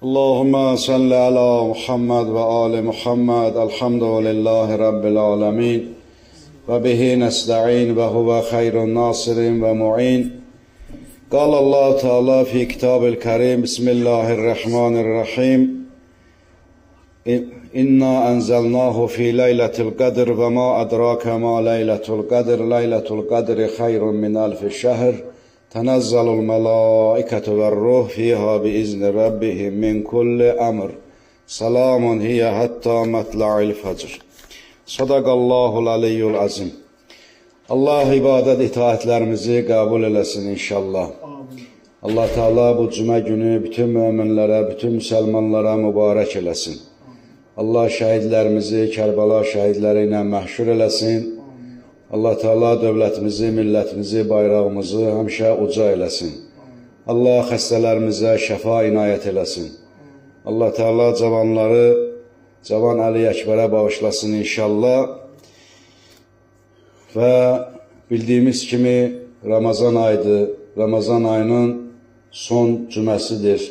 Allahümme salli ala Muhammed ve ali Muhammed. Elhamdülillahi Rabbil alemin. Ve bihi nesta'in ve huve hayrun nasirin ve mu'in. قال الله تعالى في كتاب الكريم بسم الله الرحمن الرحيم إنا أنزلناه في ليلة القدر وما أدراك ما ليلة القدر ليلة القدر خير من ألف الشهر تنزل الملائكة والروح فيها بإذن ربهم من كل أمر سلام هي حتى مطلع الفجر صدق الله العلي العظيم. Allah ibadet itaatlerimizi kabul eləsin inşallah. Allah Teala bu cuma günü bütün müminlere, bütün Müslümanlara mübarek eləsin. Allah şəhidlərimizi Kərbəla şəhidləri ilə məhşur eləsin. Allah Teala dövlətimizi, millətimizi, bayrağımızı həmişə uca eləsin. Allah xəstələrimizə şəfa inayət eləsin. Allah Teala cavanları, cavan Əli Əkbərə bağışlasın inşallah. Və bildiyimiz kimi Ramazan ayıdır. Ramazan ayının son cüməsidir.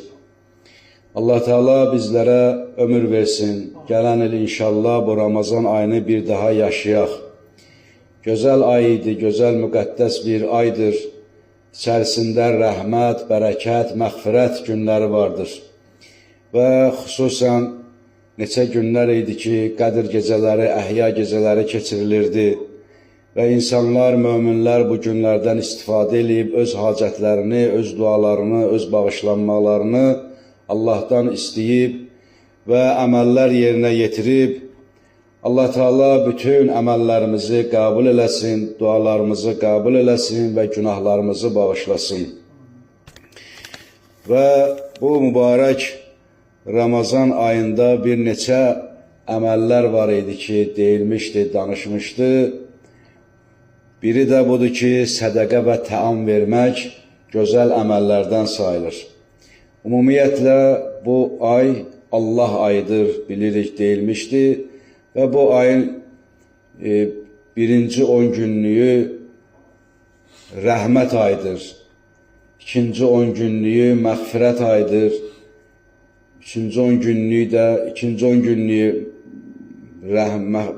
Allah Teala bizlərə ömür versin. Gələn il inşallah bu Ramazan ayını bir daha yaşayaq. Gözəl ay idi, gözəl müqəddəs bir aydır. İçərisində rəhmət, bərəkət, məğfirət günləri vardır. Və xüsusən neçə günlər idi ki, Qədir gecələri, Əhya gecələri keçirilirdi. Və insanlar, möminlər bu günlərdən istifadə edib öz hacətlərini, öz dualarını, öz bağışlanmalarını Allahdan istəyib və əməllər yerinə yetirib. Allah Teala bütün əməllərimizi qəbul eləsin, dualarımızı qəbul eləsin və günahlarımızı bağışlasın. Və bu mübarək Ramazan ayında bir neçə əməllər var idi ki, deyilmişdi, danışmışdı. Biri də budur ki, sədəqə və təam vermək gözəl əməllərdən sayılır. Ümumiyyətlə, bu ay Allah ayıdır, bilirik, deyilmişdi. Və bu ayın birinci 10 günlüyü rəhmət ayıdır. İkinci 10 günlüyü məğfirət ayıdır. İkinci 10 günlüyü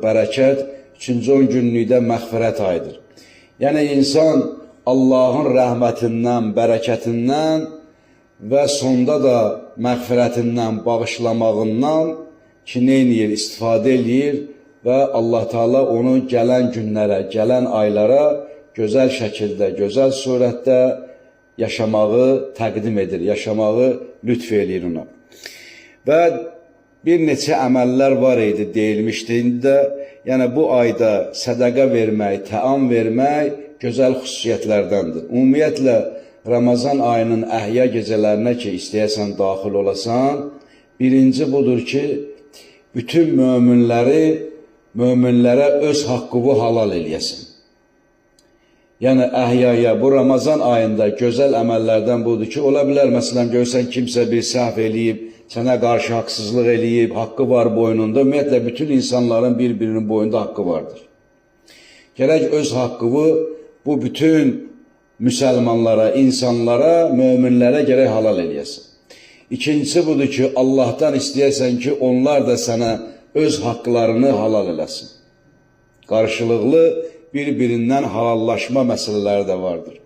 bərəkət, üçüncü 10 günlükdə məğfirət ayıdır. Yəni, insan Allahın rəhmətindən, bərəkətindən və sonda da məğfirətindən, bağışlamağından ki, neyniyir, istifadə edir və Allah Teala onu gələn günlərə, gələn aylara gözəl şəkildə, gözəl surətdə yaşamağı təqdim edir, yaşamağı lütf edir ona. Və bir neçə əməllər var idi, deyilmişdi. İndi də, yəni bu ayda sədəqə vermək, təam vermək gözəl xüsusiyyətlərdəndir. Ümumiyyətlə, Ramazan ayının əhya gecələrinə ki, istəyəsən daxil olasan, birinci budur ki, bütün möminlərə öz haqqını halal eləyəsin. Yəni, əhyaya, bu Ramazan ayında gözəl əməllərdən budur ki, ola bilər, məsələn, görsən kimsə bir səhv eləyib, sənə qarşı haqsızlıq eləyib, haqqı var boynunda. Ümumiyyətlə, bütün insanların bir-birinin boyunda haqqı vardır. Gərək öz haqqını bu bütün müsəlmanlara, insanlara, möminlərə gərək halal eləyəsin. İkincisi budur ki, Allahdan istəyəsən ki, onlar da sənə öz haqqlarını halal eləsin. Qarşılıqlı bir-birindən halallaşma məsələləri də vardır.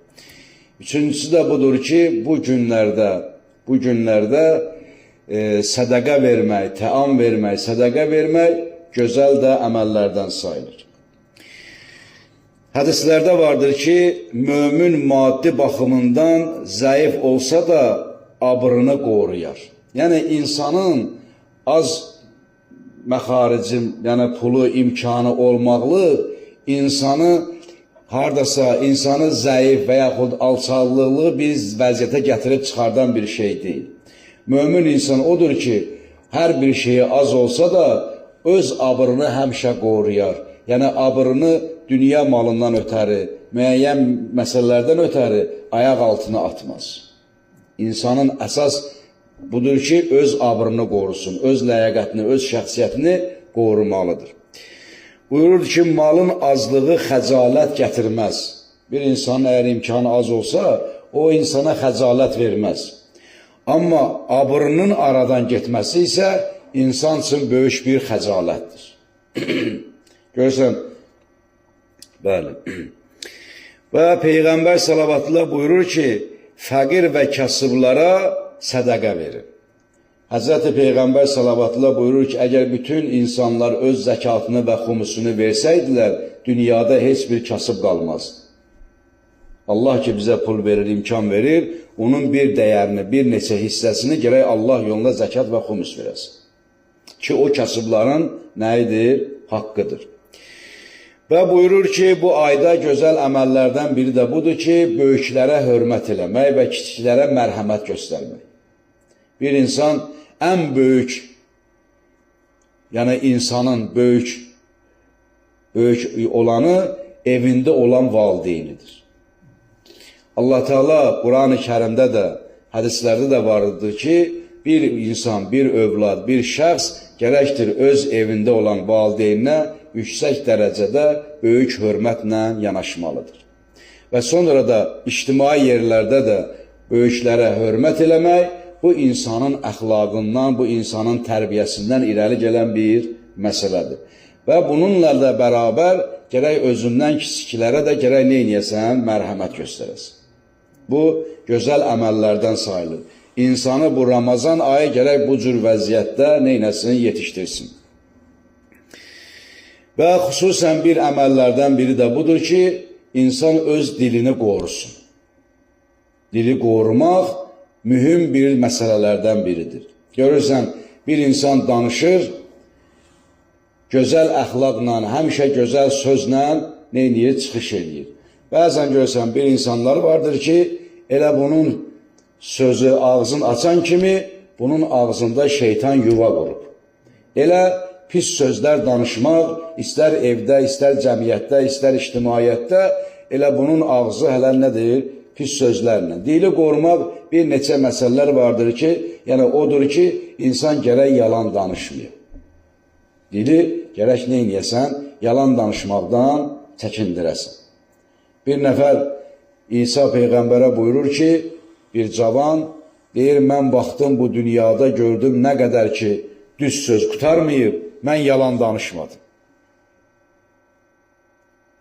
Üçüncüsü də budur ki, bu günlərdə sədəqə vermək, təam vermək, sədəqə vermək gözəl də əməllərdən sayılır. Hədislərdə vardır ki, mömin maddi baxımından zəif olsa da abrını qoruyar. Yəni, insanın az məxaricim, yəni pulu, imkanı olmaqlı, insanı haradasa, insanı zəif və yaxud alçallıqlı bir vəziyyətə gətirib çıxardan bir şey deyil. Mömin insan odur ki, hər bir şeyi az olsa da öz abrını həmişə qoruyar. Yəni, abrını dünya malından ötəri, müəyyən məsələlərdən ötəri ayaq altına atmaz. İnsanın əsas budur ki, öz abrını qorusun, öz ləyaqətini, öz şəxsiyyətini qorumalıdır. Buyurur ki, malın azlığı xəcalət gətirməz. Bir insanın əgər imkanı az olsa, o insana xəcalət verməz. Amma abrının aradan getməsi isə insan üçün böyük bir xəcalətdir. Görürsən, bəli. Və Peyğəmbər salavatullah buyurur ki, fəqir və kasıblara sədəqə verin. Həzrəti Peyğəmbər salavatullah buyurur ki, əgər bütün insanlar öz zəkatını və xumusunu versəydilər, dünyada heç bir kasıb qalmazdı. Allah ki, bizə pul verir, imkan verir, onun bir dəyərini, bir neçə hissəsini gərək Allah yolunda zəkat və xumus verəsin. Ki, o kasıbların nəyidir? Haqqıdır. Və buyurur ki, bu ayda gözəl əməllərdən biri də budur ki, böyüklərə hörmət eləmək və kiçiklərə mərhəmət göstərmək. Bir insan ən böyük, yəni insanın böyük olanı evində olan valideynidir. Allah Teala Quran-ı Kərimdə də, hədislərdə də vardır ki, bir insan, bir övlad, bir şəxs gərəkdir öz evində olan valideyninə yüksək dərəcədə böyük hörmətlə yanaşmalıdır. Və sonra da ictimai yerlərdə də böyüklərə hörmət eləmək, bu insanın əxlaqından, bu insanın tərbiyəsindən irəli gələn bir məsələdir. Və bununla da bərabər gərək özündən kiçiklərə də gərək neynəyəsən? Mərhəmət göstərəsən. Bu, gözəl əməllərdən sayılır. İnsanı bu Ramazan ayı gərək bu cür vəziyyətdə neynəsin? Yetişdirsin. Və xüsusən bir əməllərdən biri də budur ki, insan öz dilini qorusun. Dili qorumaq mühüm bir məsələlərdən biridir. Görürsən, bir insan danışır, gözəl əxlaqla, həmişə gözəl sözlə neyniyir? Çıxış edir. Bəzən görürsən, bir insanlar vardır ki, elə bunun sözü ağzın açan kimi, bunun ağzında şeytan yuva qurub. Elə pis sözlər danışmaq, istər evdə, istər cəmiyyətdə, istər ictimaiyyətdə, elə bunun ağzı hələ nədir? Pis sözlərlə. Dili qorumaq bir neçə məsələlər vardır ki, yəni odur ki, insan gərək yalan danışmıyor. Dili gərək neynəyəsən? Yalan danışmaqdan çəkindirəsən. Bir nəfər İsa Peyğəmbərə buyurur ki, bir cavan deyir, mən baxdım bu dünyada gördüm nə qədər ki, düz söz qurtarmayıb, mən yalan danışmadım.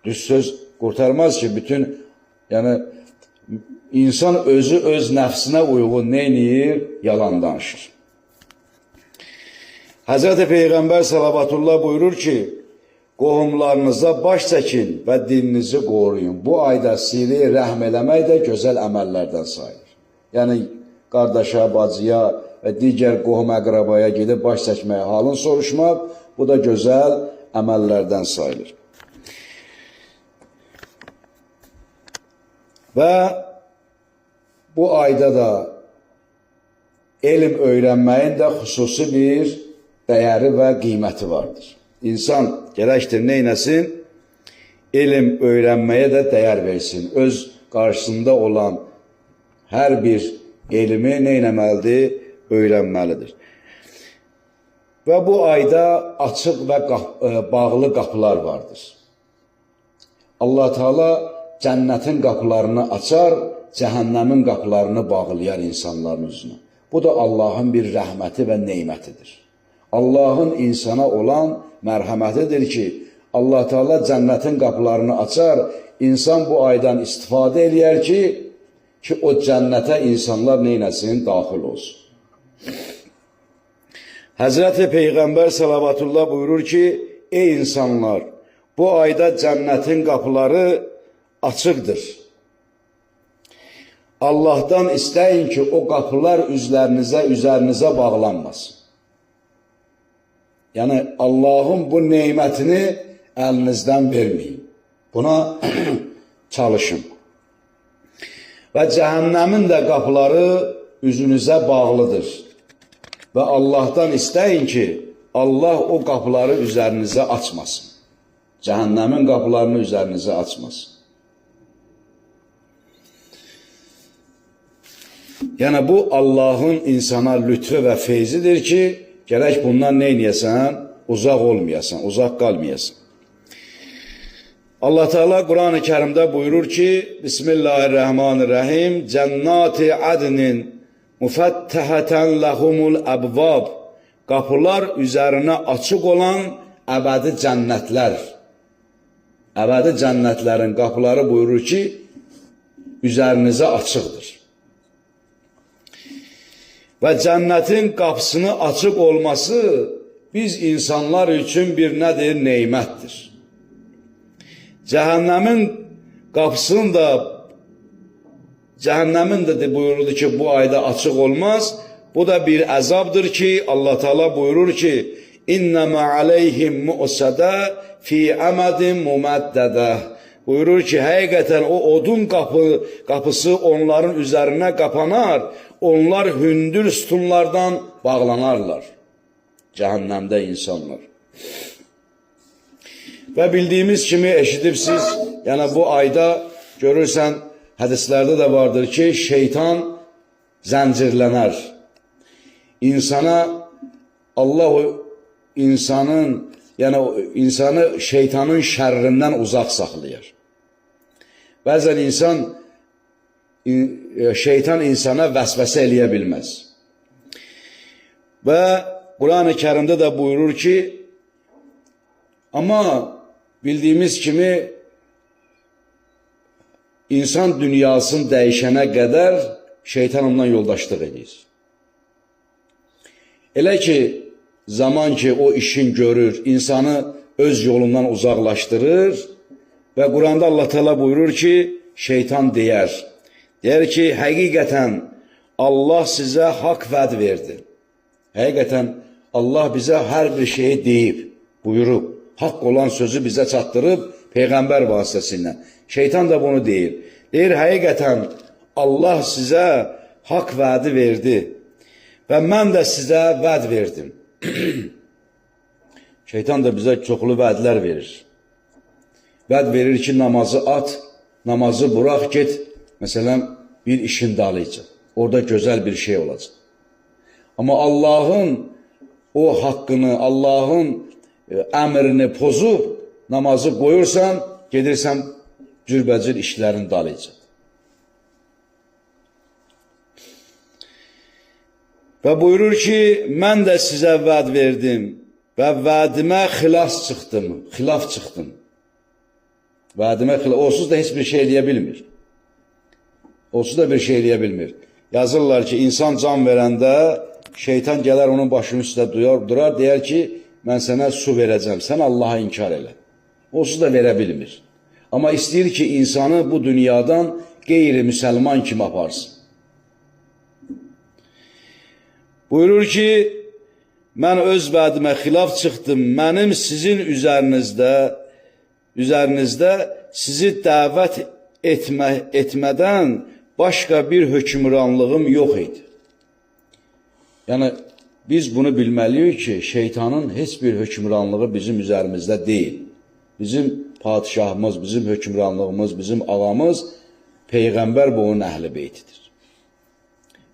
Düz söz qurtarmaz ki, bütün, yəni, insan özü öz nəfsinə uyğun neyniyir? Yalan danışır. Həzrəti Peyğəmbər salavatullah buyurur ki, qohumlarınıza baş çəkin və dininizi qoruyun. Bu ayda sili rəhm eləmək də gözəl əməllərdən sayılır. Yəni, qardaşa, bacıya və digər qohum əqrabaya gedib baş çəkməyə halını soruşmaq, bu da gözəl əməllərdən sayılır. Və bu ayda da elm öyrənməyin də xüsusi bir dəyəri və qiyməti vardır. İnsan gərəkdir neynəsin? Elm öyrənməyə də dəyər versin. Öz qarşısında olan hər bir elmi neynəməlidir? Öyrənməlidir. Və bu ayda açıq və bağlı qapılar vardır. Allah Teala cənnətin qapılarını açar, cəhənnəmin qapılarını bağlayar insanların üzünə. Bu da Allahın bir rəhməti və neymətidir. Allahın insana olan mərhəmətidir ki, Allah Teala cənnətin qapılarını açar, insan bu aydan istifadə eləyər ki, o cənnətə insanlar neynəsin? Daxil olsun. Həzrəti Peyğəmbər salavatullah buyurur ki, ey insanlar, bu ayda cənnətin qapıları açıqdır. Allahdan istəyin ki, o qapılar üzərinizə bağlanmasın. Yəni, Allahın bu neymətini əlinizdən verməyin. Buna çalışın. Və cəhənnəmin də qapıları üzünüzə bağlıdır. Və Allahdan istəyin ki, Allah o qapıları üzərinizə açmasın. Cəhənnəmin qapılarını üzərinizə açmasın. Yəni, bu Allahın insana lütfü və feyzidir ki, gərək bundan neynəyəsən? Uzaq olmayasan, uzaq qalmayasan. Allah Teala Quran-ı Kərimdə buyurur ki, Bismillahirrahmanirrahim, Cənnati adnin Mufattahatan lahumul abvab. Qapılar üzərinə açıq olan əbədi cənnətlər. Əbədi cənnətlərin qapıları buyurur ki, üzərinizə açıqdır. Və cənnətin qapısını açıq olması biz insanlar üçün bir nədir? Neymətdir. Cəhənnəmin qapısını da cəhənnəmin də buyuruldu ki, bu ayda açıq olmaz. Bu da bir əzabdır ki, Allah Teala buyurur ki, İnnəmə aleyhim mu'sədə fi əmədin muməddədə. Buyurur ki, həqiqətən o odun qapısı onların üzərinə qapanar, onlar hündür sütunlardan bağlanarlar. Cəhənnəmdə insanlar. Və bildiyimiz kimi eşidibsiz, yəni bu ayda görürsən, hədislərdə də vardır ki, şeytan zəncirlənər. İnsana Allah insanı şeytanın şərrindən uzaq saxlayır. Bəzən şeytan insana vəsvəsə eləyə bilməz. Və Quran-ı Kərimdə də buyurur ki, amma bildiyimiz kimi insan dünyasını dəyişənə qədər şeytan ondan yoldaşlıq edir. Elə ki, zaman ki o işin görür, insanı öz yolundan uzaqlaşdırır və Quranda Allah Teala buyurur ki, şeytan deyər ki, həqiqətən Allah sizə haqq vəd verdi. Həqiqətən Allah bizə hər bir şeyi deyib, buyurub, haqq olan sözü bizə çatdırıb Peyğəmbər vasitəsilə. Şeytan da bunu deyir. Deyir, həqiqətən Allah sizə haqq vədi verdi və mən də sizə vəd verdim. Şeytan da bizə çoxlu vədlər verir. Vəd verir ki, namazı at, namazı burax, get, məsələn, bir işin dalıcı. Orada gözəl bir şey olacaq. Amma Allahın o haqqını, Allahın əmrini pozub, namazı qoyursan, gedirsən cürbəcür işlərin dalıcı. Və buyurur ki, mən də sizə vəd verdim və vədimə xilaf çıxdım. Vədimə xilaf, onsuz da heç bir şey eləyə bilmir. Onsuz da bir şey eləyə bilmir. Yazırlar ki, insan can verəndə şeytan gələr onun başının üstə durar, deyər ki, mən sənə su verəcəm, sən Allaha inkar elə. Onsuz da verə bilmir. Amma istəyir ki, insanı bu dünyadan qeyri-müsəlman kimi aparsın. Buyurur ki, mən öz vədimə xilaf çıxdım, mənim sizin üzərinizdə sizi dəvət etmədən başqa bir hökmranlığım yox idi. Yəni, biz bunu bilməliyik ki, şeytanın heç bir hökmranlığı bizim üzərimizdə deyil. Bizim padişahımız, bizim hökmranlığımız, bizim ağamız Peyğəmbər bu onun əhl-i beytidir.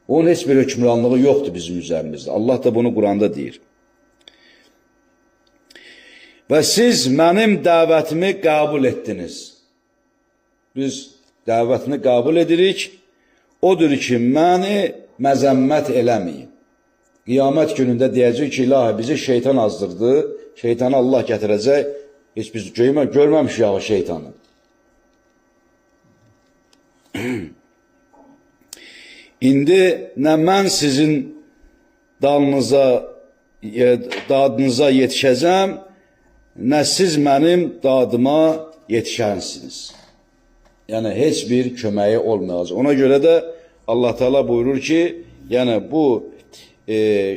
Onun heç bir hökmranlığı yoxdur bizim üzərimizdə. Allah da bunu Quranda deyir. Və siz mənim dəvətimi qəbul etdiniz. Biz dəvətini qəbul edirik. Odur ki, məni məzəmmət eləməyin. Qiyamət günündə deyəcək ki, ilahi bizi şeytan azdırdı, şeytanı Allah gətirəcək, heç biz görməmişik yağı şeytanı. İndi nə mən sizin dadınıza yetişəcəm, nə siz mənim dadıma yetişənsiniz. Yəni, heç bir köməyi olmayacaq. Ona görə də Allah Teala buyurur ki, yəni bu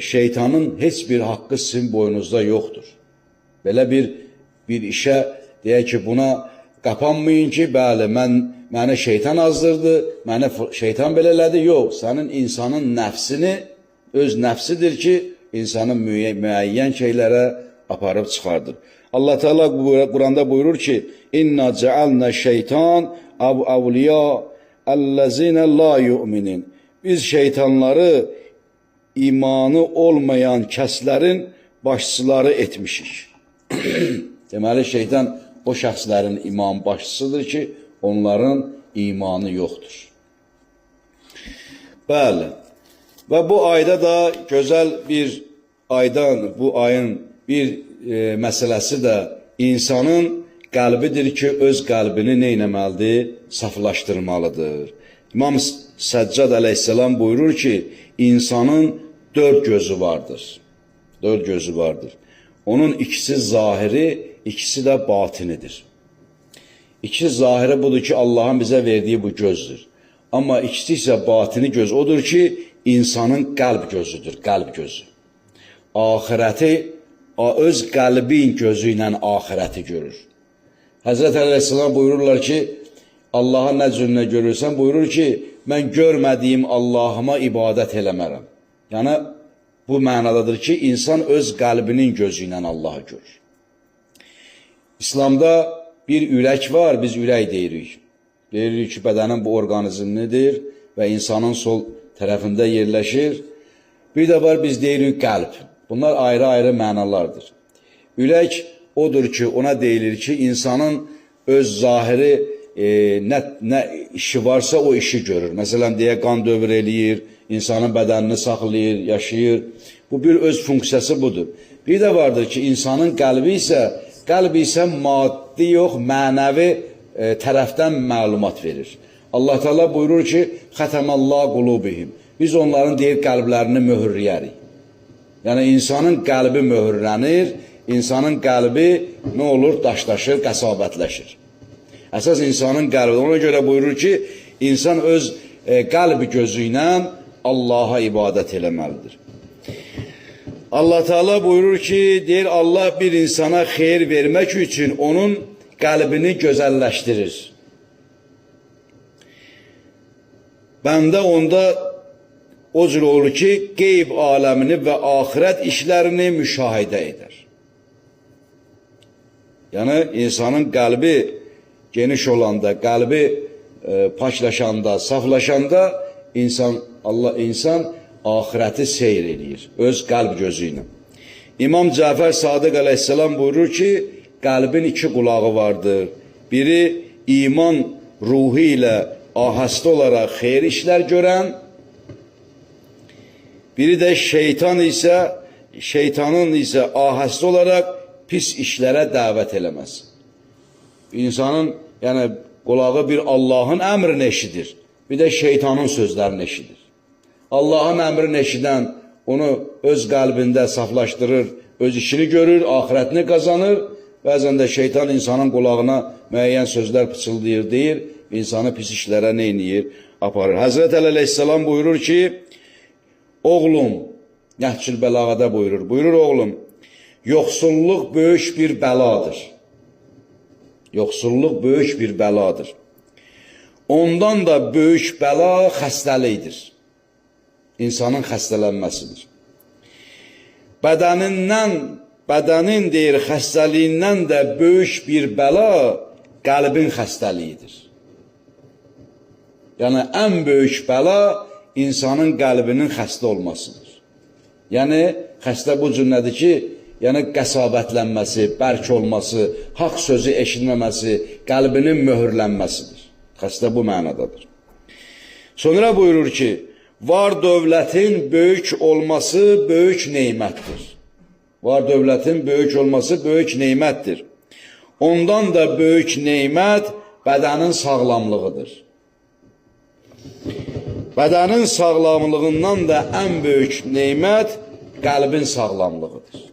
şeytanın heç bir haqqı sizin boynunuzda yoxdur. Belə bir işə deyək ki, buna qapanmayın ki, bəli, məni şeytan azdırdı, məni şeytan belə elədi. Yox, sənin insanın nəfsini, öz nəfsidir ki, insanın müəyyən şeylərə aparıb çıxardır. Allah Teala Quranda buyurur ki, İnna cealna şeytan avliya ellezine la yu'minin. Biz şeytanları imanı olmayan kəslərin başçıları etmişik. Deməli, şeytan o şəxslərin iman başçısıdır ki, onların imanı yoxdur. Bəli, Və bu ayda da gözəl bir aydan, bu ayın bir məsələsi də insanın qəlbidir ki, öz qəlbini nə etməlidir? Saflaşdırmalıdır. İmam Səccad əleyhissalam buyurur ki, insanın 4 gözü vardır. 4 gözü vardır. Onun ikisi zahiri, ikisi də batinidir. İkisi zahiri budur ki, Allahın bizə verdiyi bu gözdür. Amma ikisi isə batini göz odur ki, insanın qəlb gözüdür, qəlb gözü. Ahirəti, öz qəlbin gözü ilə ahirəti görür. Həzrət Əleyhisselam buyururlar ki, Allah'a nə cürünə görürsən, buyurur ki, mən görmədiyim Allahıma ibadət eləmərəm. Yəni, bu mənadadır ki, insan öz qəlbinin gözü ilə Allahı görür. İslamda bir ürək var, biz ürək deyirik. Deyirik ki, bədənin bu orqanizmidir və insanın sol tərəfində yerləşir. Bir də var, biz deyirik qəlb. Bunlar ayrı-ayrı mənalardır. Ürək odur ki, ona deyilir ki, insanın öz zahiri nə işi varsa o işi görür. Məsələn, deyə qan dövr eləyir, insanın bədənini saxlayır, yaşayır. Bu bir öz funksiyası budur. Bir də vardır ki, insanın qəlbi isə maddi yox, mənəvi tərəfdən məlumat verir. Allah Teala buyurur ki, xətəməllah qulubihim. Biz onların deyir qəlblərini möhürləyərik. Yəni, insanın qəlbi möhürlənir, insanın qəlbi nə olur? Daşlaşır, qəsabətləşir. Əsas insanın qəlbi. Ona görə buyurur ki, insan öz qəlbi gözü ilə Allaha ibadət eləməlidir. Allah Teala buyurur ki, deyir, Allah bir insana xeyir vermək üçün onun qəlbini gözəlləşdirir. Bəndə onda o cür olur ki, qeyb aləmini və axirət işlərini müşahidə edər. Yəni, insanın qəlbi geniş olanda, qəlbi paklaşanda, saflaşanda insan ahirəti seyr edir, öz qəlb gözü ilə. İmam Cəfər Sadiq əleyhissalam buyurur ki, qəlbin 2 qulağı vardır. Biri iman ruhu ilə ahəstə olaraq xeyir işlər görən, biri də şeytanın isə ahəstə olaraq pis işlərə dəvət eləməz. İnsanın qulağı bir Allahın əmrini eşidir, bir də şeytanın sözlərini eşidir. Allahın əmrini eşidən onu öz qəlbində saflaşdırır, öz işini görür, ahirətini qazanır. Bəzən də şeytan insanın qulağına müəyyən sözlər pıçıldayır, deyir, insanı pis işlərə nə edir? Aparır. Həzrət Əleyhisselam buyurur ki, oğlum, Nəhcül Bəlağədə buyurur oğlum, yoxsulluq böyük bir bəladır. Yoxsulluq böyük bir bəladır. Ondan da böyük bəla xəstəlikdir. İnsanın xəstələnməsidir. Bədənin deyir, xəstəliyindən də böyük bir bəla qəlbin xəstəliyidir. Yəni, ən böyük bəla insanın qəlbinin xəstə olmasıdır. Yəni, xəstə bu cümlədir ki, qəsabətlənməsi, bərk olması, haqq sözü eşitməməsi, qəlbinin möhürlənməsidir. Xəstə bu mənadadır. Sonra buyurur ki, var dövlətin böyük olması böyük neymətdir. Var dövlətin böyük olması böyük neymətdir. Ondan da böyük neymət bədənin sağlamlığıdır. Bədənin sağlamlığından da ən böyük neymət qəlbin sağlamlığıdır.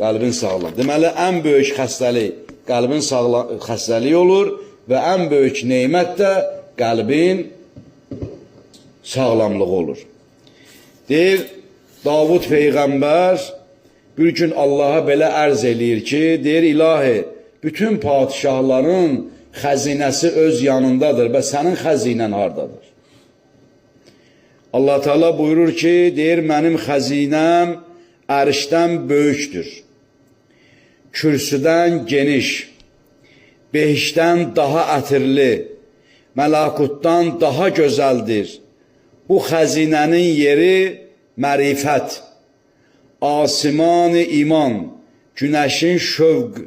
Qəlbin sağlam. Deməli, ən böyük xəstəlik qəlbin xəstəliyi olur və ən böyük neymət də qəlbin sağlamlığı olur. Deyir, Davud Peyğəmbər bir gün Allaha belə ərz eləyir ki, deyir, ilahi, bütün padişahların xəzinəsi öz yanındadır və sənin xəzinən hardadır? Allah Teala buyurur ki, deyir, mənim xəzinəm ərişdən böyükdür, kürsüdən geniş, behişdən daha ətirli, məlakutdan daha gözəldir. Bu xəzinənin yeri mərifət, asimanı iman, günəşin şövq,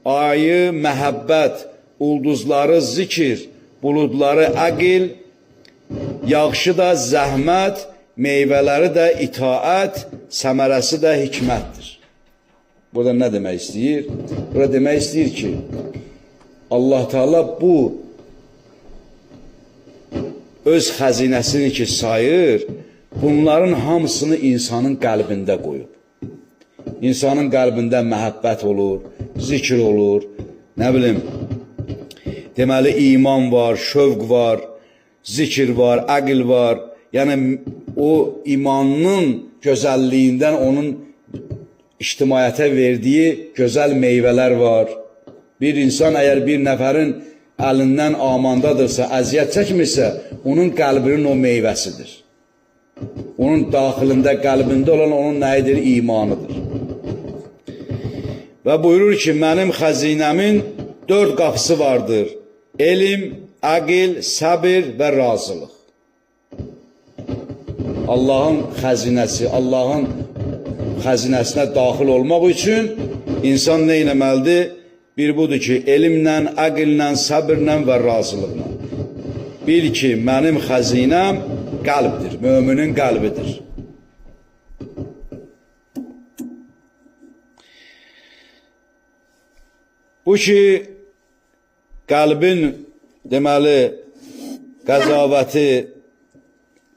ayı məhəbbət, ulduzları zikir, buludları əqil, yağışı da zəhmət, meyvələri də itaət, səmərəsi də hikmətdir. Burada nə demək istəyir? Burada demək istəyir ki, Allah Teala bu öz xəzinəsini ki sayır, bunların hamısını insanın qəlbində qoyub. İnsanın qəlbində məhəbbət olur, zikr olur, nə bilim, deməli iman var, şövq var, zikr var, əql var. Yəni o imanın gözəlliyindən onun ictimaiyyətə verdiyi gözəl meyvələr var. Bir insan əgər bir nəfərin əlindən amandadırsa, əziyyət çəkmirsə, onun qəlbinin o meyvəsidir. Onun daxilində, qəlbində olan onun nəyidir? İmanıdır. Və buyurur ki, mənim xəzinəmin 4 qapısı vardır. Elm, əql, səbir və razılıq. Allahın xəzinəsi, Allahın xəzinəsinə daxil olmaq üçün insan nə etməlidir? Bir budur ki, elmlə, əqllə, səbirlə və razılıqla. Bil ki, mənim xəzinəm qəlbdir, müminin qəlbidir. Bu ki, qəlbin deməli qəzavəti,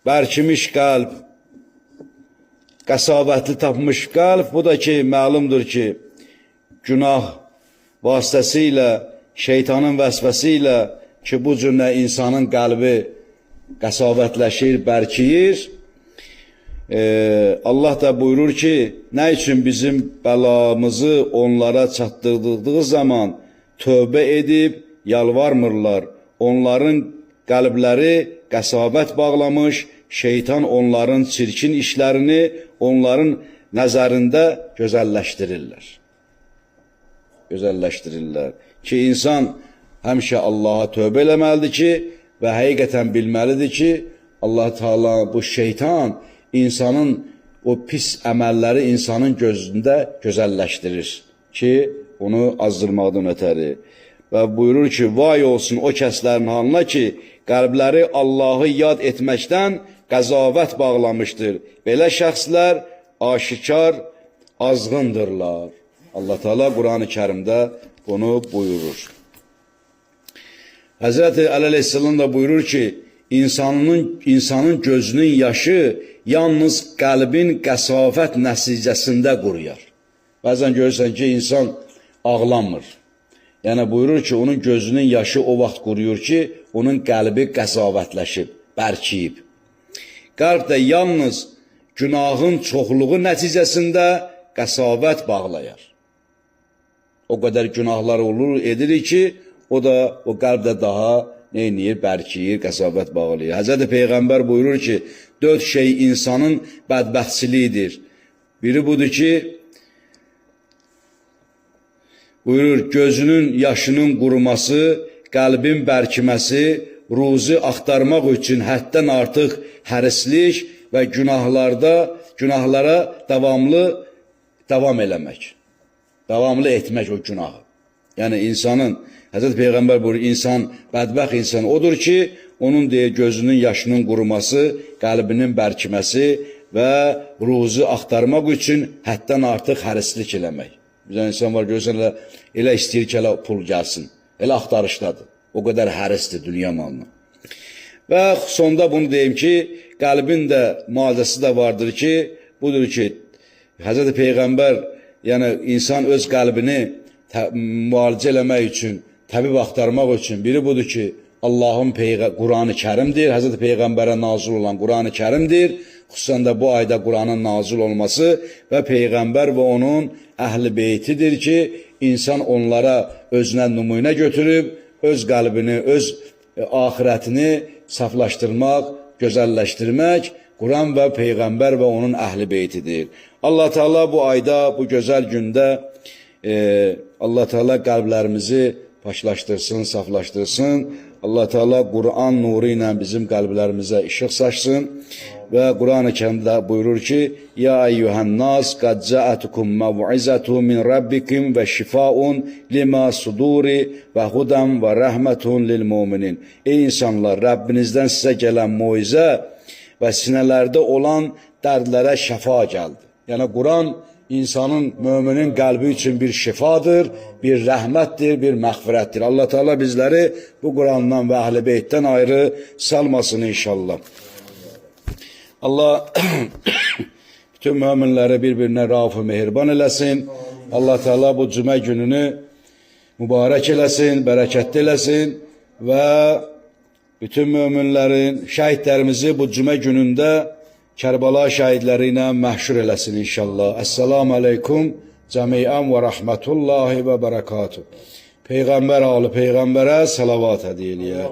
bərkimiş qəlb, qəsavətli tapmış qəlb, bu da ki, məlumdur ki, günah vasitəsilə, şeytanın vəsvəsilə ki, bu cürlə insanın qəlbi qəsavətləşir, bərkiyir. Allah da buyurur ki, nə üçün bizim bəlamızı onlara çatdırdığı zaman tövbə edib yalvarmırlar. Onların qəlbləri qəsavət bağlamış, şeytan onların çirkin işlərini onların nəzərində gözəlləşdirirlər. Gözəlləşdirirlər. Ki, insan həmişə Allaha tövbə eləməlidir ki, və həqiqətən bilməlidir ki, Allah Teala bu şeytan insanın o pis əməlləri insanın gözündə gözəlləşdirir ki, onu azdırmaqdan ötəri. Və buyurur ki, vay olsun o kəslərin halına ki, qəlbləri Allahı yad etməkdən qəzavət bağlamışdır. Belə şəxslər aşikar azğındırlar. Allah Teala Quran-ı Kərimdə bunu buyurur. Həzrəti Əli Aleyhisselam da buyurur ki, insanın gözünün yaşı yalnız qəlbin qəsavət nəticəsində quruyar. Bəzən görürsən ki, insan ağlanmır. Yəni buyurur ki, onun gözünün yaşı o vaxt quruyur ki, onun qəlbi qəsavətləşib, bərkiyib. Qəlb də yalnız günahın çoxluğu nəticəsində qəsavət bağlayar. O qədər günahlar olur, edilir ki, o da o qəlbdə daha neyniyir, bərkiyir, qəsavət bağlayır. Həzrəti Peyğəmbər buyurur ki, 4 şey insanın bədbəxtçiliyidir. Biri budur ki, buyurur, gözünün yaşının quruması, qəlbin bərkiməsi, ruzi axtarmaq üçün həddən artıq hərislik və günahlara davam eləmək. Davamlı etmək o günahı. Yəni insanın, Həzrəti Peyğəmbər buyurur, insan, bədbəxt insan odur ki, onun deyə gözünün yaşının quruması, qəlbinin bərkiməsi və ruzi axtarmaq üçün həddən artıq hərislik eləmək. Bizə insan var, görürsən, elə istəyir ki, elə pul gəlsin, elə axtarışdadır. O qədər hərisdir dünya malına. Və sonda bunu deyim ki, qəlbin də müalicəsi də vardır ki, budur ki, Həzrəti Peyğəmbər, yəni insan öz qəlbini müalicə eləmək üçün, təbib axtarmaq üçün, biri budur ki, Allahın Quran-ı Kərimdir, Həzrəti Peyğəmbərə nazil olan Quran-ı Kərimdir, xüsusən də bu ayda Quranın nazil olması və Peyğəmbər və onun əhl-i beytidir ki, insan onlara özünə nümunə götürüb, öz qəlbini, öz axirətini saflaşdırmaq, gözəlləşdirmək Quran və Peyğəmbər və onun əhl-i beytidir. Allah Teala bu ayda, bu gözəl gündə Allah Teala qəlblərimizi paşlaşdırsın, saflaşdırsın. Allah Teala Quran nuru ilə bizim qəlblərimizə işıq saçsın. Və Quran-ı Kərimdə buyurur ki, Ya eyyuhən nas, qad cəətukum məv'izətu min rabbikum və şifaun lima suduri və hudan və rəhmətun lil müminin. Ey insanlar, Rəbbinizdən sizə gələn muizə və sinələrdə olan dərdlərə şəfa gəldi. Yəni Quran insanın, müminin qəlbi üçün bir şifadır, bir rəhmətdir, bir məğfirətdir. Allah Teala bizləri bu Qurandan və Əhl-i Beytdən ayrı salmasın inşallah. Allah bütün müminləri bir-birinə rauf-u mehriban eləsin. Allah Teala bu cümə gününü mübarək eləsin, bərəkətli eləsin və bütün müminlərin, şəhidlərimizi bu cümə günündə Kərbala şəhidləri ilə məhşur eləsin inşallah. Əssalamu aleykum cəmiən və rəhmətullahi və bərəkatuhu. Peyğəmbər alı Peyğəmbərə salavat hədiyyə eləyək.